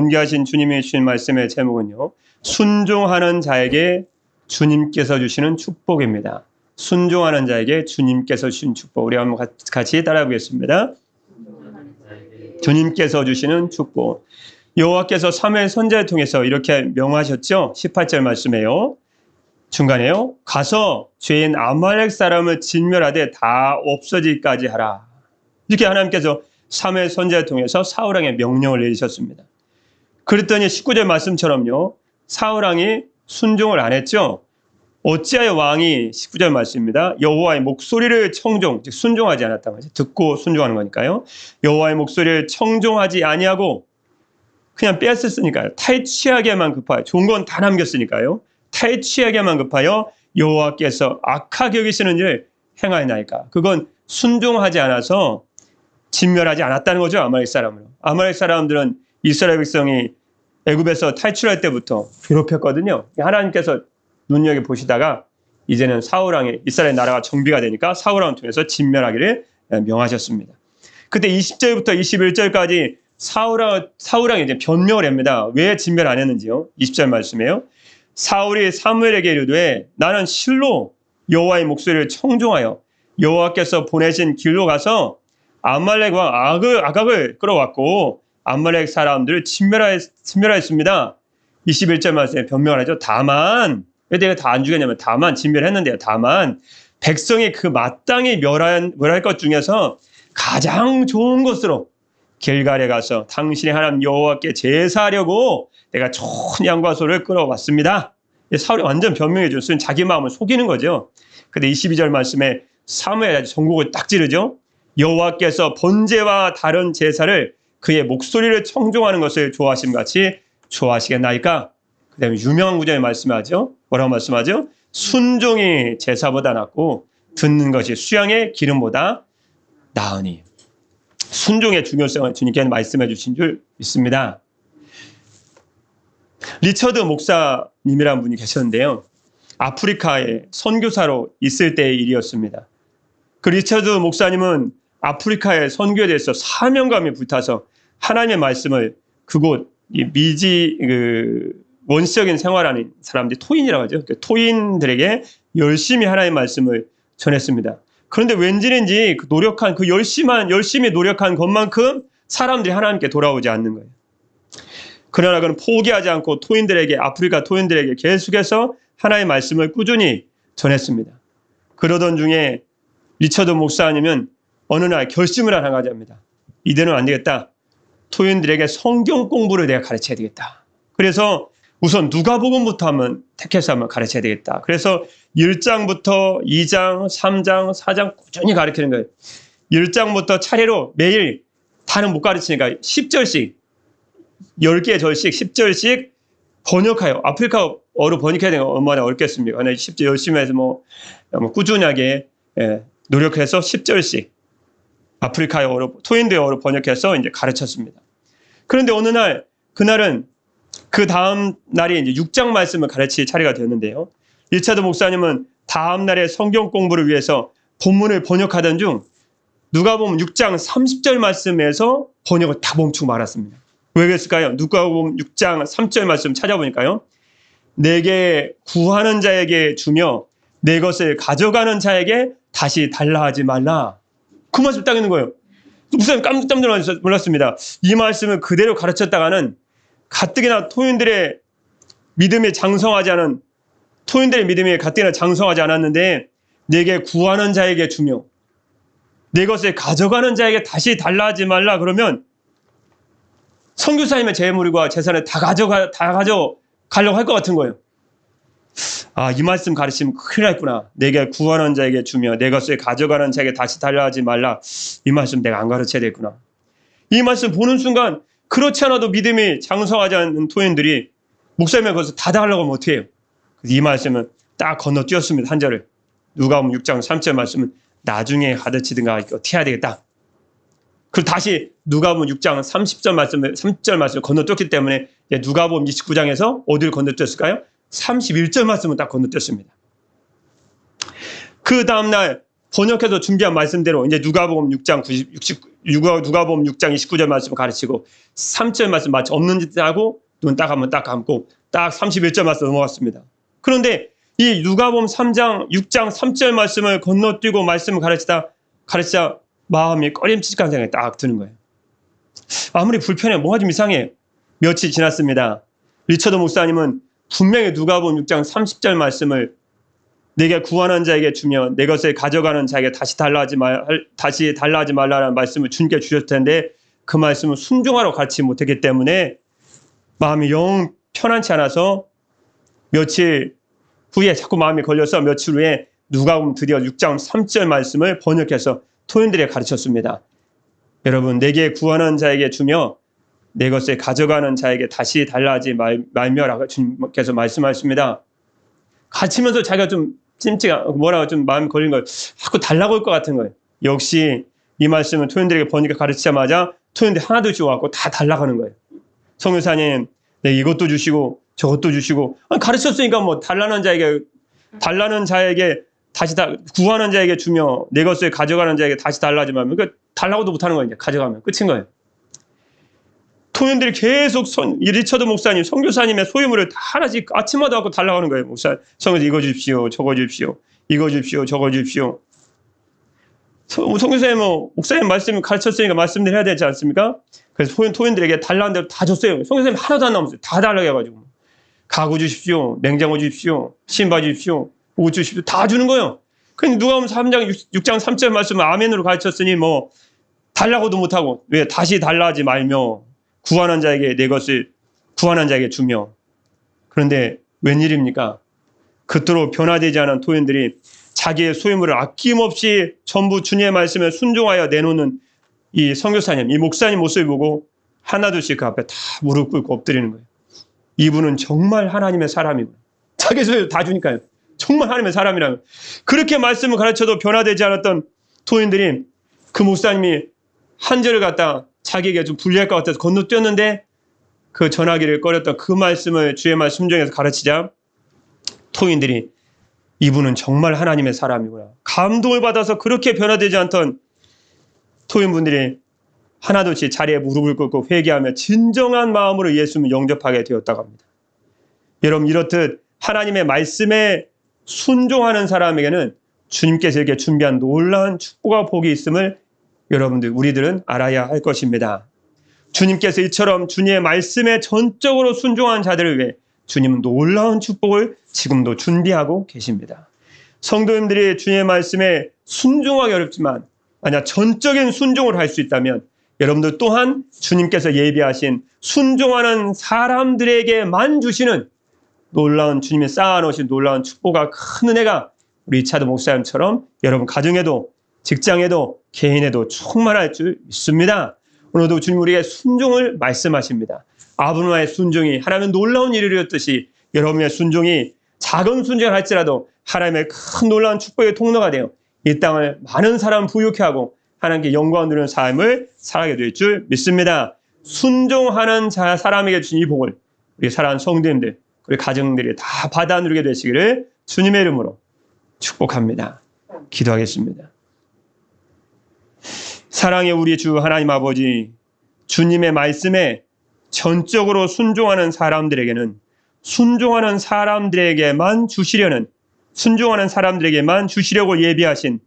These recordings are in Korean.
존귀하신 주님이 주신 말씀의 제목은요, 순종하는 자에게 주님께서 주시는 축복입니다. 순종하는 자에게 주님께서 주신 축복. 우리 한번 같이 따라해 보겠습니다. 주님께서 주시는 축복. 여호와께서 사무엘 선지자를 통해서 이렇게 명하셨죠. 18절 말씀에요. 중간에요. 가서 죄인 아말렉 사람을 진멸하되 다 없어지기까지 하라. 이렇게 하나님께서 사무엘 선지자를 통해서 사울왕에 명령을 내리셨습니다. 그랬더니 19절 말씀처럼요. 사울왕이 순종을 안 했죠. 어찌하여 왕이 19절 말씀입니다. 여호와의 목소리를 즉 순종하지 않았다는 거죠. 듣고 순종하는 거니까요. 여호와의 목소리를 청종하지 아니하고 그냥 뺏었으니까요. 탈취하게만 급하여 좋은 건 다 남겼으니까요. 탈취하게만 급하여 여호와께서 악하게 여기시는 일을 행하였나이까. 그건 순종하지 않아서 진멸하지 않았다는 거죠. 아말렉 사람을. 아말렉 사람들은 이스라엘 백성이 애굽에서 탈출할 때부터 괴롭혔거든요. 하나님께서 눈여겨보시다가 이제는 사울왕이 이스라엘 나라가 정비가 되니까 사울왕을 통해서 진멸하기를 명하셨습니다. 그때 20절부터 21절까지 사울왕이 이제 변명을 합니다. 왜 진멸 안 했는지요? 20절 말씀이에요. 사울이 사무엘에게 이르되 나는 실로 여호와의 목소리를 청종하여 여호와께서 보내신 길로 가서 아말렉 왕 아각을 끌어왔고 아말렉 사람들을 진멸하였습니다. 21절 말씀에 변명을 하죠. 다만 왜 내가 다 안 죽였냐면 다만 진멸했는데요. 다만 백성이 그 마땅히 멸할 것 중에서 가장 좋은 것으로 길갈에 가서 당신의 하나님 여호와께 제사하려고 내가 좋은 양과 소를 끌어왔습니다. 사울이 완전 변명해 줬으니 자기 마음을 속이는 거죠. 근데 22절 말씀에 사무엘 전곡을 딱 찌르죠. 여호와께서 번제와 다른 제사를 그의 목소리를 청종하는 것을 좋아하심 같이 좋아하시겠나이까? 그 다음에 유명한 구절에 말씀하죠. 뭐라고 말씀하죠? 순종이 제사보다 낫고 듣는 것이 수양의 기름보다 나으니. 순종의 중요성을 주님께서 말씀해 주신 줄 믿습니다. 리처드 목사님이라는 분이 계셨는데요. 아프리카에 선교사로 있을 때의 일이었습니다. 그 리처드 목사님은 아프리카의 선교에 대해서 사명감이 불타서 하나님의 말씀을 그곳 원시적인 생활하는 사람들이 토인이라고 하죠. 토인들에게 열심히 하나님의 말씀을 전했습니다. 그런데 왠지는지 열심히 노력한 것만큼 사람들이 하나님께 돌아오지 않는 거예요. 그러나 그는 포기하지 않고 아프리카 토인들에게 계속해서 하나님의 말씀을 꾸준히 전했습니다. 그러던 중에 리처드 목사님은 어느 날 결심을 하나 가집니다. 이대로는 안 되겠다. 토인들에게 성경 공부를 내가 가르쳐야 되겠다. 그래서 우선 누가복음부터 택해서 한번 가르쳐야 되겠다. 그래서 1장부터 2장, 3장, 4장 꾸준히 가르치는 거예요. 1장부터 차례로 매일 다는 못 가르치니까 10절씩 10개의 절씩 10절씩 번역하여 아프리카어로 번역해야 되는 건 얼마나 어렵겠습니까? 10절 열심히 해서 꾸준하게 노력해서 10절씩 아프리카어로 토인들어로 번역해서 이제 가르쳤습니다. 그런데 어느 날 그날은 그 다음 날이 이제 6장 말씀을 가르칠 차례가 되었는데요. 리처드 목사님은 다음 날의 성경 공부를 위해서 본문을 번역하던 중 누가복음 6장 30절 말씀에서 번역을 다 멈추고 말았습니다. 왜 그랬을까요? 누가복음 6장 3절 말씀 찾아보니까요. 내게 구하는 자에게 주며 내 것을 가져가는 자에게 다시 달라 하지 말라. 그 말씀 딱 있는 거예요. 목사님 깜짝 놀랐습니다. 이 말씀을 그대로 가르쳤다가는 가뜩이나 토인들의 믿음이 가뜩이나 장성하지 않았는데 내게 구하는 자에게 주며 내 것을 가져가는 자에게 다시 달라 하지 말라 그러면 선교사님의 재물과 재산을 다 가져가려고 할 것 같은 거예요. 이 말씀 가르치면 큰일 났구나. 내게 구하는 자에게 주며 내 것을 가져가는 자에게 다시 달라 하지 말라. 이 말씀 내가 안 가르쳐야 되겠구나. 이 말씀 보는 순간 그렇지 않아도 믿음이 장성하지 않는 토인들이 목사님의 것을 다 달라고 하면 어떻게 해요? 이 말씀은 딱 건너뛰었습니다. 한 절을. 누가복음 6장 3절 말씀은 나중에 가르치든가 어떻게 해야 되겠다. 그리고 다시 누가복음 6장 3절 말씀을 건너뛰었기 때문에 누가복음 29장에서 어디를 건너뛰었을까요? 31절 말씀은 딱 건너뛰었습니다. 그 다음날 번역해서 준비한 말씀대로 이제 누가복음 6장 29절 말씀을 가르치고 3절 말씀 마치 없는 짓 하고 눈 딱 한번 딱 감고 딱 31절 말씀 넘어갔습니다. 그런데 이 누가복음 6장 3절 말씀을 건너뛰고 말씀을 가르치자 마음이 꺼림칙한 생각이 딱 드는 거예요. 아무리 불편해 뭐가 좀 이상해. 며칠 지났습니다. 리처드 목사님은 분명히 누가복음 6장 30절 말씀을 내게 구하는 자에게 주며 내 것을 가져가는 자에게 다시 달라하지 말라는 말씀을 주님께 주셨을 텐데 그 말씀을 순종하러 가르치지 못했기 때문에 마음이 영 편안치 않아서 며칠 후에 자꾸 마음이 걸려서 며칠 후에 누가복음 드디어 6장 3절 말씀을 번역해서 토인들에게 가르쳤습니다. 여러분, 내게 구하는 자에게 주며 내 것을 가져가는 자에게 다시 달라하지 말며라고 주님께서 말씀하십니다. 가르치면서 자기가 좀 뭐라고 좀 마음이 걸린 거예요. 자꾸 달라고 할 것 같은 거예요. 역시 이 말씀을 토인들에게 번역해 가르치자마자 토인들 하나둘씩 와서 다 달라고 하는 거예요. 성교사님, 네, 이것도 주시고 저것도 주시고 가르쳤으니까 뭐 달라는 자에게 다시 구하는 자에게 주며 내 것을 가져가는 자에게 다시 달라하지 말면 그러니까 달라고도 못하는 거예요. 이제 가져가면 끝인 거예요. 토인들이 계속 리처드 목사님, 선교사님의 소유물을 다 하나씩 아침마다 갖고 달라고 하는 거예요. 목사, 성교사 이거 주십시오, 저거 주십시오, 이거 주십시오, 저거 주십시오. 선교사님, 목사님 말씀 가르쳤으니까 말씀들 해야 되지 않습니까? 그래서 토인들에게 달라는 대로 다 줬어요. 선교사님 하나도 안 남았어요. 다 달라고 해가지고. 가구 주십시오, 냉장고 주십시오, 신발 주십시오, 옷 주십시오. 다 주는 거예요. 그런데 누가복음 6장 3절 말씀을 아멘으로 가르쳤으니 뭐 달라고도 못하고 왜 다시 달라하지 말며 구하는 자에게 내 것을 구하는 자에게 주며. 그런데 웬일입니까? 그토록 변화되지 않은 토인들이 자기의 소유물을 아낌없이 전부 주님의 말씀에 순종하여 내놓는 이 선교사님, 이 목사님 모습을 보고 하나둘씩 그 앞에 다 무릎 꿇고 엎드리는 거예요. 이분은 정말 하나님의 사람이구나. 자기 소유 다 주니까요. 정말 하나님의 사람이라는 거예요. 그렇게 말씀을 가르쳐도 변화되지 않았던 토인들이 그 목사님이 한 절을 갖다 자기에게 좀 불리할 것 같아서 건너뛰었는데 그 전하기를 꺼렸던 그 말씀을 주의 말씀 순종해서 가르치자 토인들이 이분은 정말 하나님의 사람이구나. 감동을 받아서 그렇게 변화되지 않던 토인분들이 하나둘씩 자리에 무릎을 꿇고 회개하며 진정한 마음으로 예수님을 영접하게 되었다고 합니다. 여러분, 이렇듯 하나님의 말씀에 순종하는 사람에게는 주님께서 이렇게 준비한 놀라운 축복과 복이 있음을 여러분들, 우리들은 알아야 할 것입니다. 주님께서 이처럼 주님의 말씀에 전적으로 순종한 자들을 위해 주님은 놀라운 축복을 지금도 준비하고 계십니다. 성도님들이 주님의 말씀에 순종하기 어렵지만 만약 전적인 순종을 할 수 있다면 여러분들 또한 주님께서 예비하신 순종하는 사람들에게만 주시는 놀라운 주님의 쌓아놓으신 놀라운 축복과 큰 은혜가 우리 리처드 목사님처럼 여러분 가정에도 직장에도 개인에도 충만할 줄 믿습니다. 오늘도 주님 우리에게 순종을 말씀하십니다. 아브라함의 순종이 하나님의 놀라운 일을 이뤘듯이 여러분의 순종이 작은 순종을 할지라도 하나님의 큰 놀라운 축복의 통로가 되어 이 땅을 많은 사람 부유케 하고 하나님께 영광 누리는 삶을 살게 될 줄 믿습니다. 순종하는 사람에게 주신 이 복을 우리 사랑하는 성도님들, 우리 가정들이 다 받아 누리게 되시기를 주님의 이름으로 축복합니다. 기도하겠습니다. 사랑의 우리 주 하나님 아버지, 주님의 말씀에 전적으로 순종하는 사람들에게는 순종하는 사람들에게만 주시려고 예비하신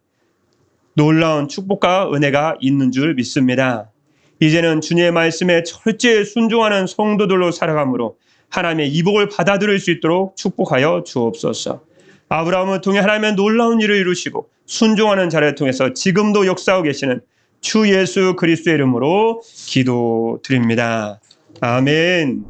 놀라운 축복과 은혜가 있는 줄 믿습니다. 이제는 주님의 말씀에 철저히 순종하는 성도들로 살아감으로 하나님의 이 복을 받아들일 수 있도록 축복하여 주옵소서. 아브라함을 통해 하나님의 놀라운 일을 이루시고 순종하는 자를 통해서 지금도 역사하고 계시는 주 예수 그리스도의 이름으로 기도드립니다. 아멘.